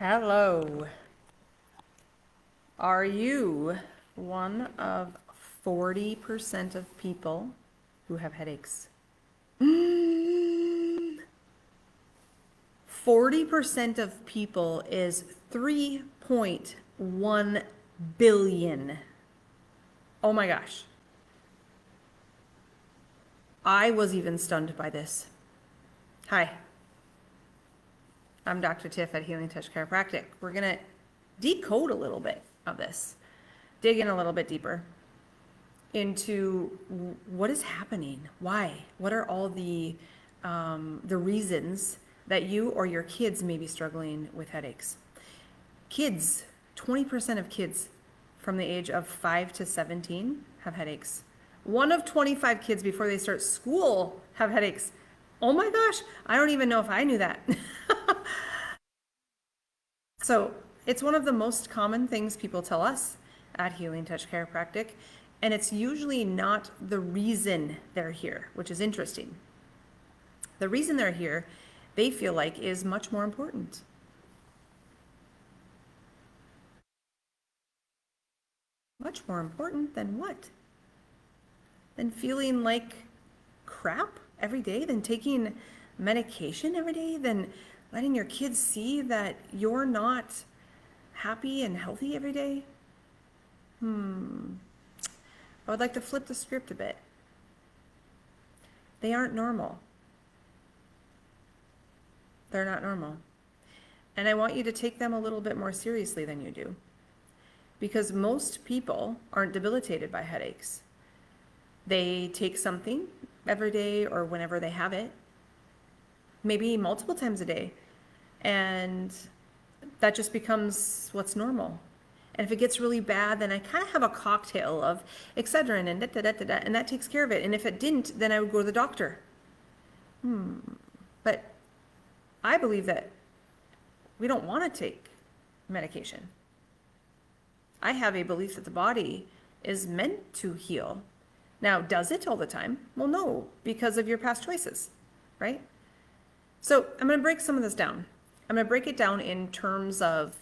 Hello. Are you one of 40% of people who have headaches? 40% of people is 3.1 billion. Oh my gosh. I was even stunned by this. Hi, I'm Dr. Tiff at Healing Touch Chiropractic. We're going to decode a little bit of this, dig in a little bit deeper into what is happening, why, what are all the reasons that you or your kids may be struggling with headaches. Kids, 20% of kids from the age of 5 to 17 have headaches. One of 25 kids before they start school have headaches. Oh my gosh, I don't even know if I knew that. So it's one of the most common things people tell us at Healing Touch Chiropractic, and it's usually not the reason they're here, which is interesting. The reason they're here, they feel like, is much more important. Much more important than what? Than feeling like crap every day, than taking medication every day, than letting your kids see that you're not happy and healthy every day? I would like to flip the script a bit. They aren't normal. They're not normal. And I want you to take them a little bit more seriously than you do. Because most people aren't debilitated by headaches. They take something every day or whenever they have it, maybe multiple times a day, and that just becomes what's normal. And if it gets really bad, then I kind of have a cocktail of Excedrin and da-da-da-da-da, and that takes care of it. And if it didn't, then I would go to the doctor. But I believe that we don't want to take medication. I have a belief that the body is meant to heal. Now, does it all the time? Well, no, because of your past choices, right? So I'm going to break some of this down. I'm going to break it down in terms of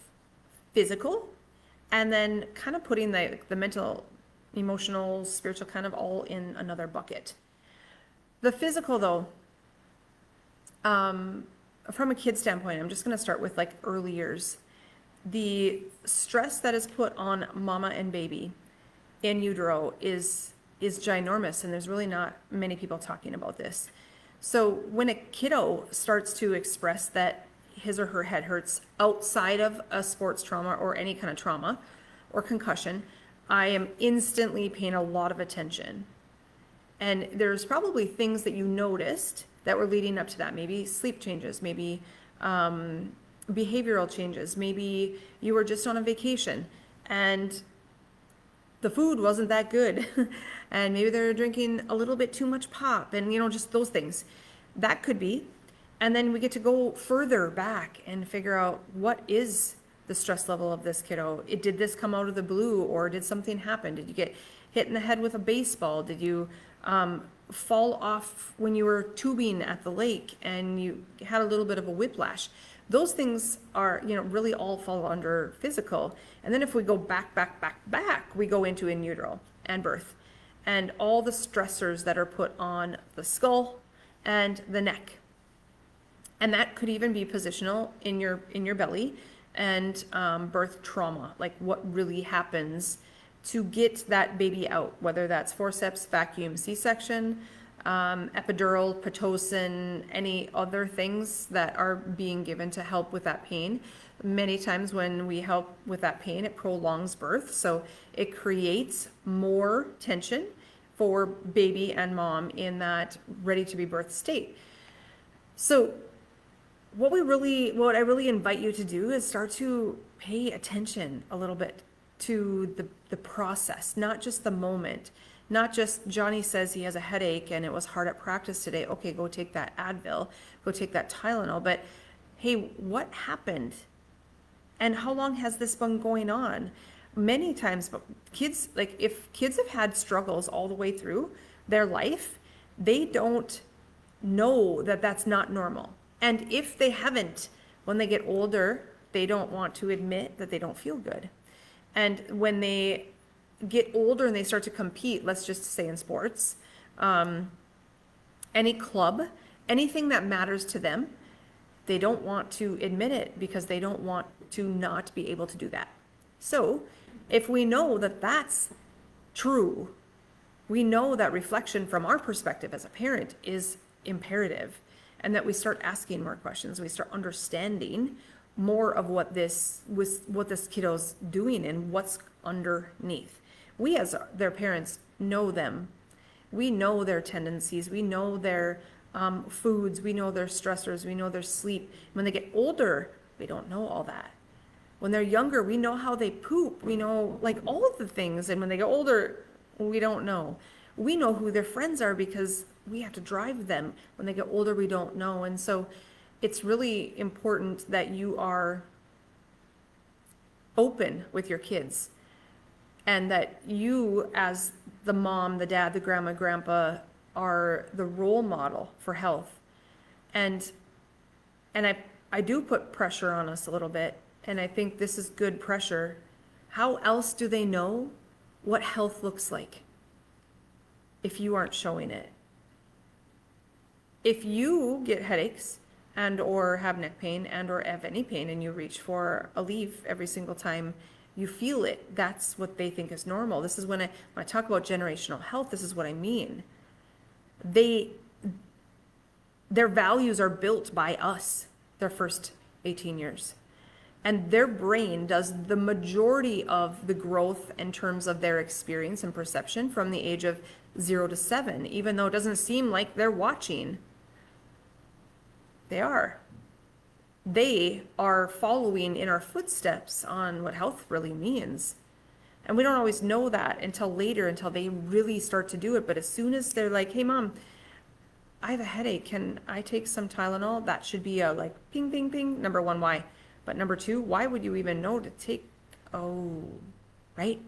physical, and then kind of putting the mental, emotional, spiritual kind of all in another bucket. The physical, though, from a kid standpoint, I'm just going to start with like early years. The stress that is put on mama and baby in utero is ginormous, and there's really not many people talking about this. So when a kiddo starts to express that his or her head hurts outside of a sports trauma or any kind of trauma or concussion, I am instantly paying a lot of attention. And there's probably things that you noticed that were leading up to that. Maybe sleep changes, maybe behavioral changes, maybe you were just on a vacation and the food wasn't that good and maybe they're drinking a little bit too much pop and just those things. That could be. And then we get to go further back and figure out what is the stress level of this kiddo. Did this come out of the blue, or did something happen? Did you get hit in the head with a baseball? Did you fall off when you were tubing at the lake and you had a little bit of a whiplash? Those things are, really all fall under physical. And then if we go back, we go into in utero and birth and all the stressors that are put on the skull and the neck. And that could even be positional in your belly and birth trauma, like what really happens to get that baby out, whether that's forceps, vacuum, C-section, epidural, Pitocin, any other things that are being given to help with that pain. Many times when we help with that pain, it prolongs birth, so it creates more tension for baby and mom in that ready to be birth state. So what I really invite you to do is start to pay attention a little bit to the process, not just the moment. Not just Johnny says he has a headache and it was hard at practice today. Okay, go take that Advil, go take that Tylenol. But hey, what happened? And how long has this been going on? Many times, kids, like if kids have had struggles all the way through their life, they don't know that that's not normal. And if they haven't, when they get older, they don't want to admit that they don't feel good. And when they get older and they start to compete, let's just say in sports, any club, anything that matters to them, they don't want to admit it because they don't want to not be able to do that. So if we know that that's true, we know that reflection from our perspective as a parent is imperative, and that we start asking more questions, we start understanding more of what this kiddo's doing and what's underneath. We as their parents know them. We know their tendencies. We know their foods. We know their stressors. We know their sleep. When they get older, we don't know all that. When they're younger, we know how they poop. We know like all of the things. And when they get older, we don't know. We know who their friends are because we have to drive them. When they get older, we don't know. And so it's really important that you are open with your kids, and that you as the mom, the dad, the grandma, grandpa are the role model for health. And I do put pressure on us a little bit, and I think this is good pressure. How else do they know what health looks like if you aren't showing it? If you get headaches and or have neck pain and or have any pain and you reach for a leaf every single time you feel it, that's what they think is normal. This is when I talk about generational health, this is what I mean. Their values are built by us their first 18 years. And their brain does the majority of the growth in terms of their experience and perception from the age of 0 to 7, even though it doesn't seem like they're watching. They are. They are following in our footsteps on what health really means. And we don't always know that until later, until they really start to do it. But as soon as they're like, hey, Mom, I have a headache. Can I take some Tylenol? That should be a like ping, ping, ping. Number one, why? But number two, why would you even know to take? Oh, right?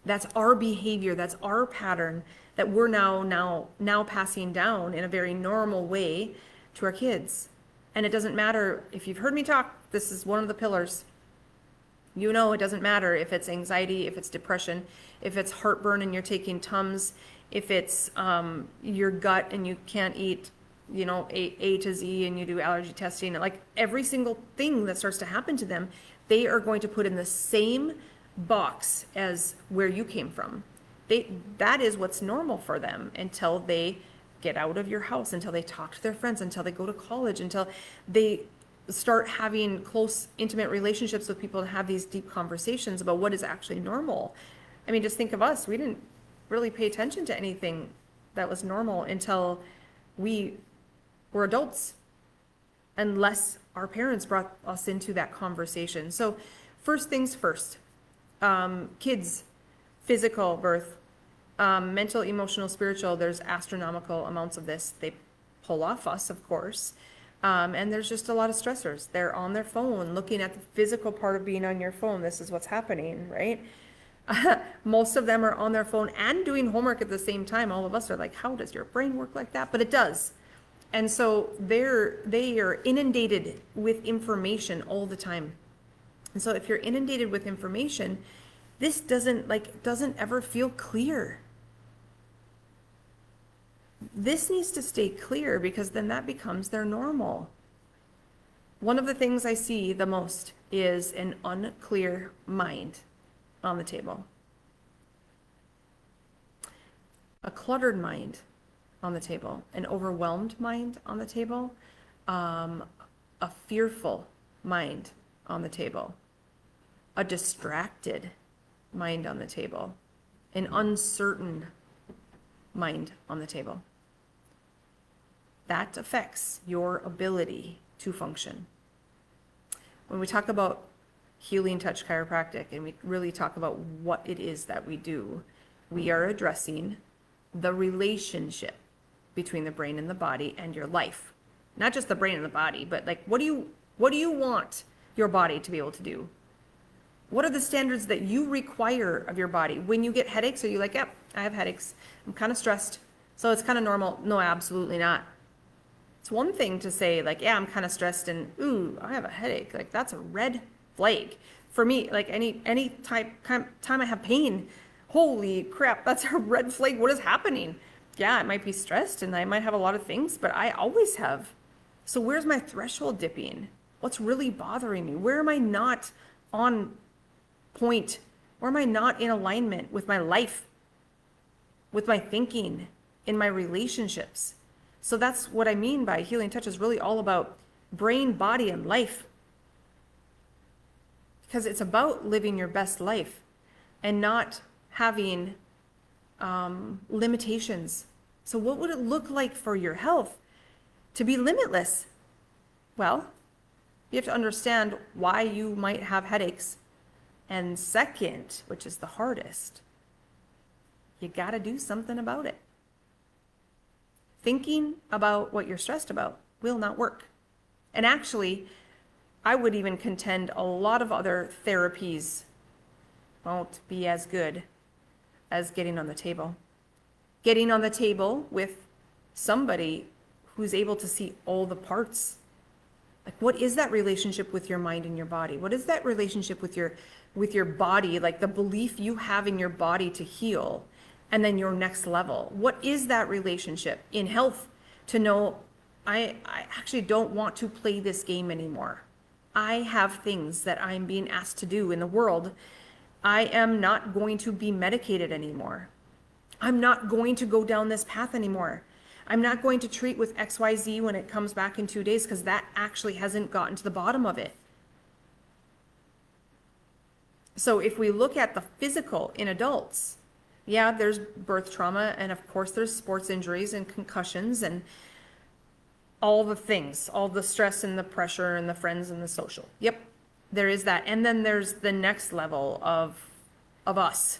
That's our behavior. That's our pattern that we're now passing down in a very normal way to our kids. And it doesn't matter if you've heard me talk, this is one of the pillars. You know, it doesn't matter if it's anxiety, if it's depression, if it's heartburn and you're taking Tums, if it's your gut and you can't eat, you know, A to Z and you do allergy testing. Like every single thing that starts to happen to them, they are going to put in the same box as where you came from. That is what's normal for them until they get out of your house, until they talk to their friends, until they go to college, until they start having close, intimate relationships with people and have these deep conversations about what is actually normal. I mean, just think of us. We didn't really pay attention to anything that was normal until we were adults, unless our parents brought us into that conversation. So first things first, kids, physical birth, mental, emotional, spiritual, there's astronomical amounts of this. They pull off us, of course. And there's just a lot of stressors. They're on their phone, looking at the physical part of being on your phone. This is what's happening, right? Most of them are on their phone and doing homework at the same time. All of us are like, how does your brain work like that? But it does. And so they are inundated with information all the time. And so if you're inundated with information, this doesn't ever feel clear. This needs to stay clear because then that becomes their normal. One of the things I see the most is an unclear mind on the table. A cluttered mind on the table, an overwhelmed mind on the table, a fearful mind on the table, a distracted mind on the table, an uncertain mind on the table. That affects your ability to function. When we talk about healing touch chiropractic and we really talk about what it is that we do, we are addressing the relationship between the brain and the body and your life. Not just the brain and the body, but like what do you want your body to be able to do? What are the standards that you require of your body? When you get headaches, are you like, yep, I have headaches. I'm kind of stressed, so it's kind of normal. No, absolutely not. It's one thing to say like, yeah, I'm kind of stressed and ooh, I have a headache. Like that's a red flag. For me, like any time I have pain, holy crap, that's a red flag. What is happening? Yeah, I might be stressed and I might have a lot of things, but I always have. So where's my threshold dipping? What's really bothering me? Where am I not on point? Where am I not in alignment with my life, with my thinking, in my relationships? So that's what I mean by Healing Touch is really all about brain, body, and life. Because it's about living your best life and not having limitations. So what would it look like for your health to be limitless? Well, you have to understand why you might have headaches. And second, which is the hardest, you got to do something about it. Thinking about what you're stressed about will not work. And actually, I would even contend a lot of other therapies won't be as good as getting on the table. Getting on the table with somebody who's able to see all the parts. Like, what is that relationship with your mind and your body? What is that relationship with your body, like the belief you have in your body to heal, and then your next level? What is that relationship in health to know, I actually don't want to play this game anymore. I have things that I'm being asked to do in the world. I am not going to be medicated anymore. I'm not going to go down this path anymore. I'm not going to treat with XYZ when it comes back in 2 days because that actually hasn't gotten to the bottom of it. So if we look at the physical in adults, yeah, there's birth trauma, and of course there's sports injuries and concussions and all the things, all the stress and the pressure and the friends and the social. Yep, there is that. And then there's the next level of us.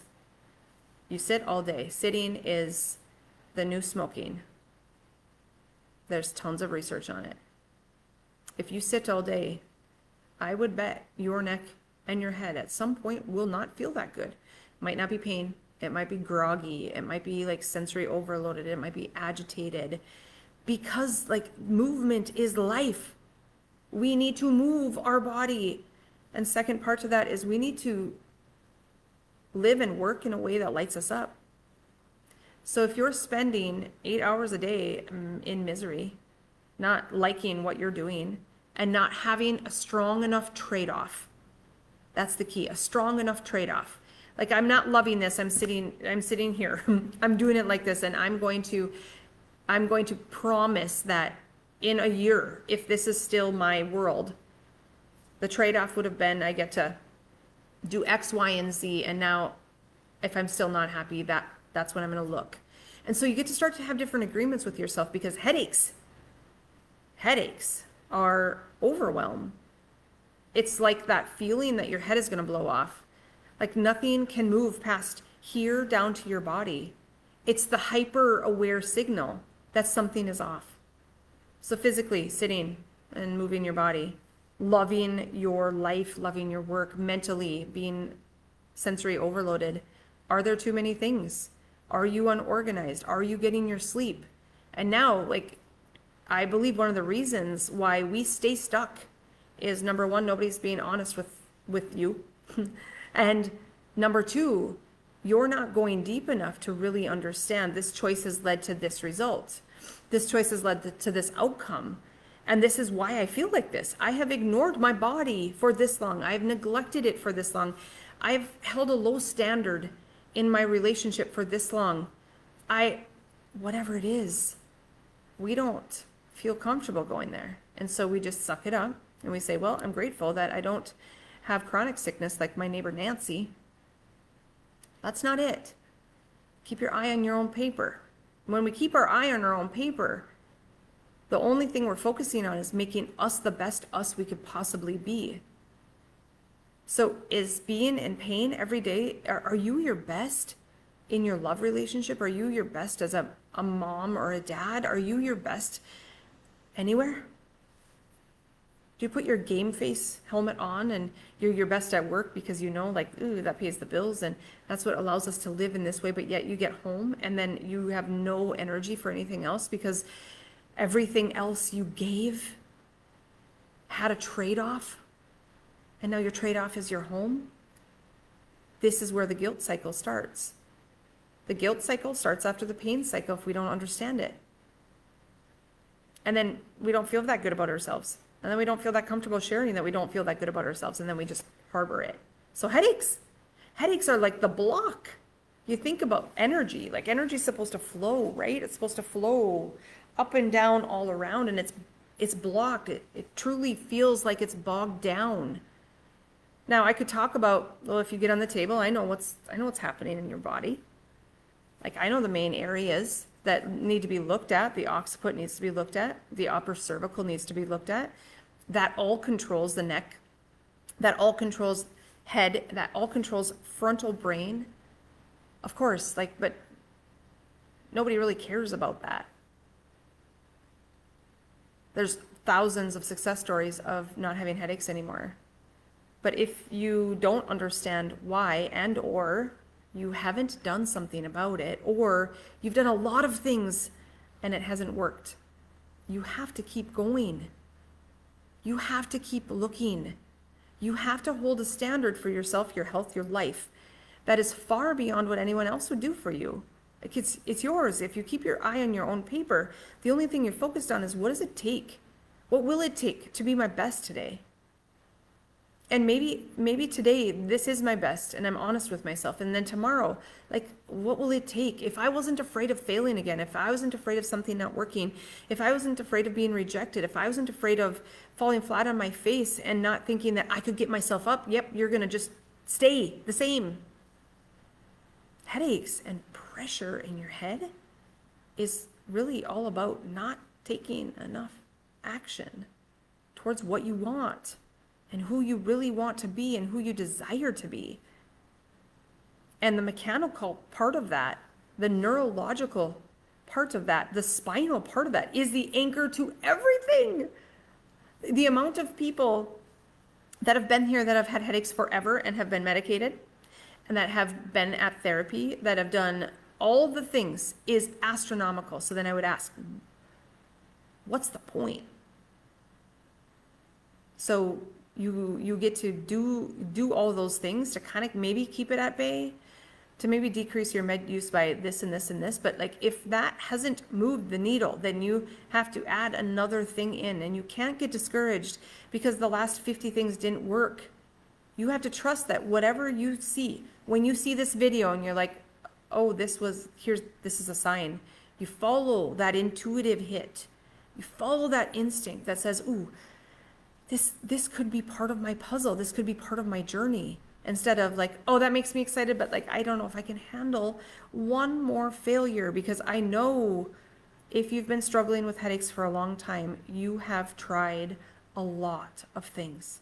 You sit all day. Sitting is the new smoking. There's tons of research on it. If you sit all day, I would bet your neck and your head at some point will not feel that good. It might not be pain. It might be groggy. It might be like sensory overloaded. It might be agitated. Because like movement is life. We need to move our body. And second part to that is we need to live and work in a way that lights us up. So if you're spending 8 hours a day in misery, not liking what you're doing, and not having a strong enough trade-off, that's the key, a strong enough trade-off. Like, I'm not loving this, I'm sitting here, I'm doing it like this, and I'm going to promise that in a year, if this is still my world, the trade-off would have been I get to do X, Y, and Z, and now if I'm still not happy, that's when I'm going to look. And so you get to start to have different agreements with yourself, because headaches are overwhelm. It's like that feeling that your head is going to blow off. Like nothing can move past here down to your body. It's the hyper aware signal that something is off. So physically sitting and moving your body, loving your life, loving your work, mentally being sensory overloaded. Are there too many things? Are you unorganized? Are you getting your sleep? And now, like, I believe one of the reasons why we stay stuck is, number one, nobody's being honest with you. And number two, you're not going deep enough to really understand this choice has led to this result. This choice has led to this outcome. And this is why I feel like this. I have ignored my body for this long. I've neglected it for this long. I've held a low standard in my relationship for this long. Whatever it is, we don't feel comfortable going there. And so we just suck it up and we say, well, I'm grateful that I don't have chronic sickness like my neighbor Nancy. That's not it. Keep your eye on your own paper. When we keep our eye on our own paper, the only thing we're focusing on is making us the best us we could possibly be. So is being in pain every day, are you your best in your love relationship? Are you your best as a mom or a dad? Are you your best anywhere? Do you put your game face helmet on and you're your best at work because you know, like, ooh, that pays the bills and that's what allows us to live in this way, but yet you get home and then you have no energy for anything else because everything else you gave had a trade-off? and now your trade-off is your home, this is where the guilt cycle starts. The guilt cycle starts after the pain cycle if we don't understand it. And then we don't feel that good about ourselves. And then we don't feel that comfortable sharing that we don't feel that good about ourselves. And then we just harbor it. So headaches are like the block. You think about energy, like energy is supposed to flow, right? It's supposed to flow up and down all around, and it's blocked. It truly feels like it's bogged down. Now I could talk about, well, if you get on the table, I know what's happening in your body. Like I know the main areas that need to be looked at. The occiput needs to be looked at. The upper cervical needs to be looked at. That all controls the neck. That all controls head. That all controls frontal brain. Of course, like, but nobody really cares about that. There's thousands of success stories of not having headaches anymore. But if you don't understand why, and or you haven't done something about it, or you've done a lot of things and it hasn't worked, you have to keep going. You have to keep looking. You have to hold a standard for yourself, your health, your life that is far beyond what anyone else would do for you. Like it's yours. If you keep your eye on your own paper, the only thing you're focused on is what does it take? What will it take to be my best today? And maybe today this is my best and I'm honest with myself. And then tomorrow, like, what will it take? If I wasn't afraid of failing again, if I wasn't afraid of something not working, if I wasn't afraid of being rejected, if I wasn't afraid of falling flat on my face and not thinking that I could get myself up, yep, you're going to just stay the same. Headaches and pressure in your head is really all about not taking enough action towards what you want and who you really want to be and who you desire to be. And the mechanical part of that, the neurological part of that, the spinal part of that is the anchor to everything. The amount of people that have been here that have had headaches forever and have been medicated and that have been at therapy, that have done all the things is astronomical. So then I would ask, what's the point? So you get to do all those things to kind of maybe keep it at bay, to maybe decrease your med use by this and this and this. But like if that hasn't moved the needle, then you have to add another thing in, and you can't get discouraged because the last 50 things didn't work. You have to trust that whatever you see, when you see this video and you're like, oh, this is a sign. You follow that intuitive hit. You follow that instinct that says, ooh, this could be part of my puzzle. This could be part of my journey. Instead of like, oh, that makes me excited, but like, I don't know if I can handle one more failure, because I know if you've been struggling with headaches for a long time, you have tried a lot of things.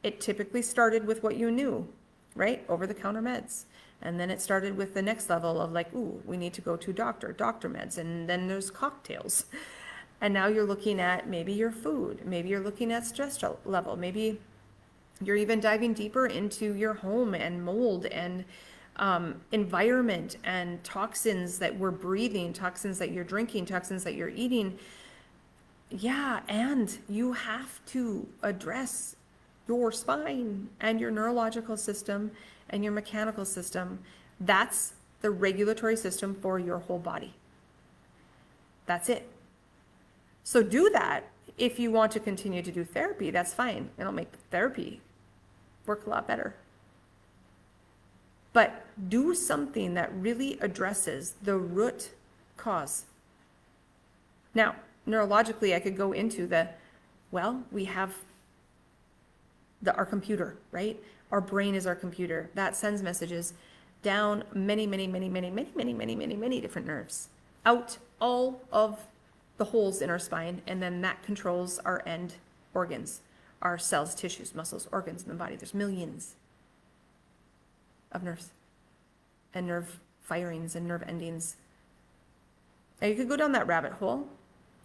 It typically started with what you knew, right? Over-the-counter meds. And then it started with the next level of like, ooh, we need to go to doctor meds. And then there's cocktails. And now you're looking at maybe your food. Maybe you're looking at stress level. Maybe you're even diving deeper into your home and mold and environment and toxins that we're breathing, toxins that you're drinking, toxins that you're eating. Yeah, and you have to address your spine and your neurological system and your mechanical system. That's the regulatory system for your whole body. That's it. So do that. If you want to continue to do therapy, that's fine. It'll make therapy work a lot better. But do something that really addresses the root cause. Now, neurologically, I could go into we have our computer, right? Our brain is our computer. That sends messages down many different nerves, out all of the holes in our spine, and then that controls our end organs, our cells, tissues, muscles, organs in the body. There's millions of nerves and nerve firings and nerve endings. And you could go down that rabbit hole,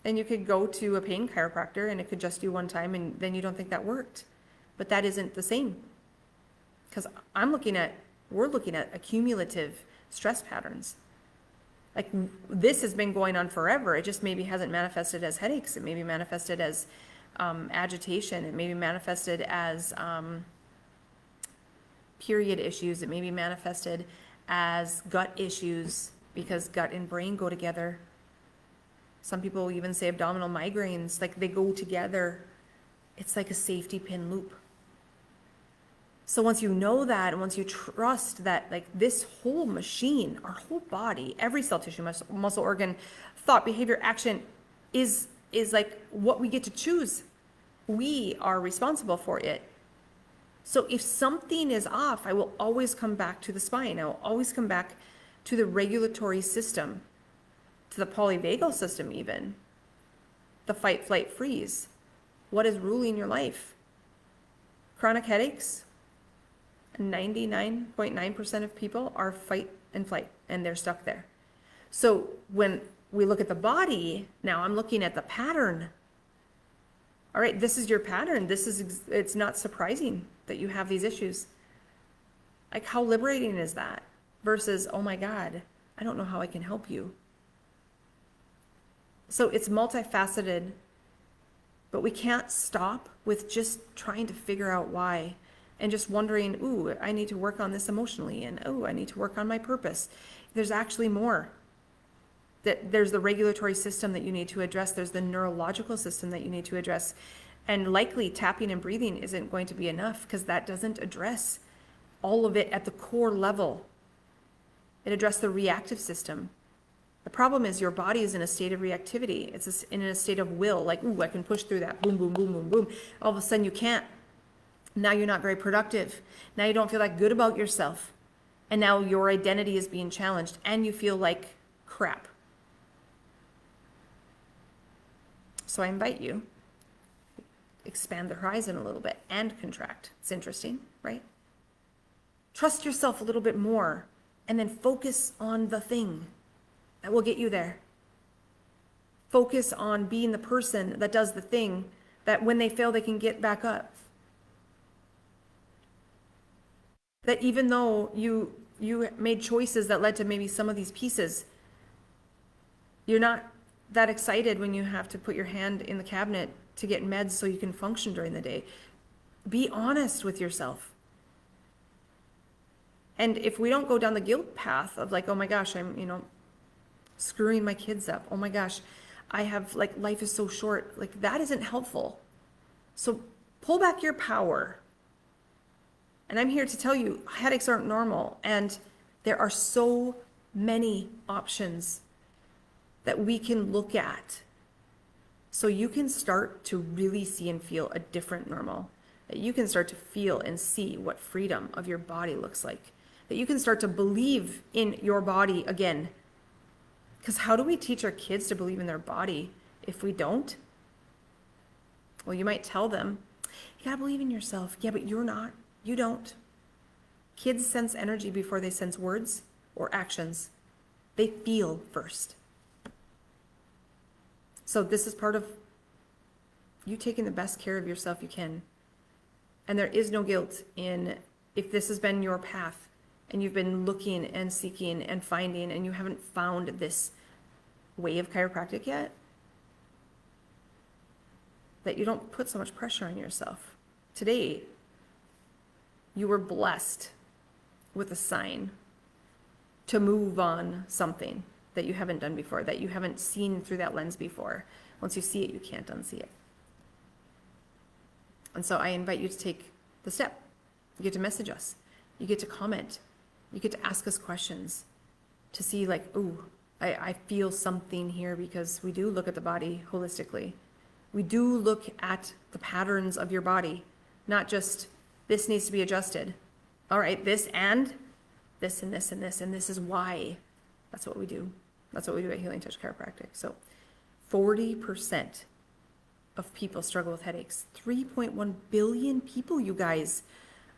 and you could go to a pain chiropractor, and it could just do one time, and then you don't think that worked. But that isn't the same, because we're looking at accumulative stress patterns. Like this has been going on forever. It just maybe hasn't manifested as headaches. It maybe manifested as agitation. It may be manifested as period issues. It may be manifested as gut issues because gut and brain go together. Some people even say abdominal migraines, like they go together. It's like a safety pin loop. So once you know that, and once you trust that, like this whole machine, our whole body, every cell, tissue, muscle, organ, thought, behavior, action is like what we get to choose. We are responsible for it. So if something is off, I will always come back to the spine. I will always come back to the regulatory system, to the polyvagal system even, the fight, flight, freeze. What is ruling your life? Chronic headaches? 99.9% of people are fight and flight, and they're stuck there. So when we look at the body, now I'm looking at the pattern. All right, this is your pattern. It's not surprising that you have these issues. Like, how liberating is that? Versus, oh my God, I don't know how I can help you. So it's multifaceted, but we can't stop with just trying to figure out why and just wondering, ooh, I need to work on this emotionally, and ooh, I need to work on my purpose. There's actually more. There's the regulatory system that you need to address. There's the neurological system that you need to address. And likely tapping and breathing isn't going to be enough because that doesn't address all of it at the core level. It addressed the reactive system. The problem is your body is in a state of reactivity. It's in a state of will, like, ooh, I can push through that. Boom, boom, boom, boom, boom. All of a sudden you can't. Now you're not very productive. Now you don't feel that good about yourself. And now your identity is being challenged and you feel like crap. So I invite you, expand the horizon a little bit and contract. It's interesting, right? Trust yourself a little bit more and then focus on the thing that will get you there. Focus on being the person that does the thing that when they fail, they can get back up. That even though you made choices that led to maybe some of these pieces, you're not that excited when you have to put your hand in the cabinet to get meds so you can function during the day. Be honest with yourself. And if we don't go down the guilt path of like, oh my gosh, I'm, screwing my kids up. Oh my gosh, I have like, life is so short. Like that isn't helpful. So pull back your power. And I'm here to tell you, headaches aren't normal. And there are so many options that we can look at so you can start to really see and feel a different normal, that you can start to feel and see what freedom of your body looks like, that you can start to believe in your body again. Because how do we teach our kids to believe in their body if we don't? Well, you might tell them, you gotta believe in yourself. Yeah, but you're not. You don't. Kids sense energy before they sense words or actions. They feel first. So this is part of you taking the best care of yourself you can. And there is no guilt in if this has been your path and you've been looking and seeking and finding and you haven't found this way of chiropractic yet, that you don't put so much pressure on yourself. Today, you were blessed with a sign to move on something that you haven't done before, that you haven't seen through that lens before. Once you see it, you can't unsee it. And so I invite you to take the step. You get to message us. You get to comment. You get to ask us questions to see like, ooh, I feel something here, because we do look at the body holistically. We do look at the patterns of your body, not just this needs to be adjusted. All right, this and this and this and this, and this is why. That's what we do. That's what we do at Healing Touch Chiropractic. So 40% of people struggle with headaches. 3.1 billion people, you guys.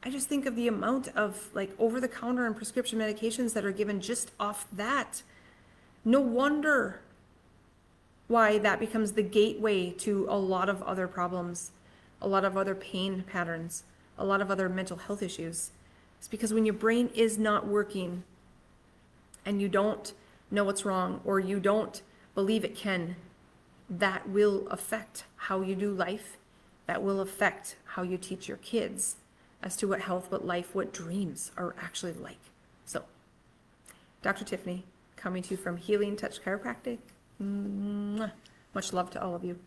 I just think of the amount of like over-the-counter and prescription medications that are given just off that. No wonder why that becomes the gateway to a lot of other problems, a lot of other pain patterns, a lot of other mental health issues. It's because when your brain is not working and you don't know what's wrong or you don't believe it can, that will affect how you do life that will affect how you teach your kids as to what health, what life, what dreams are actually like. So, Dr. Tiffany, coming to you from Healing Touch Chiropractic. Mwah. Much love to all of you.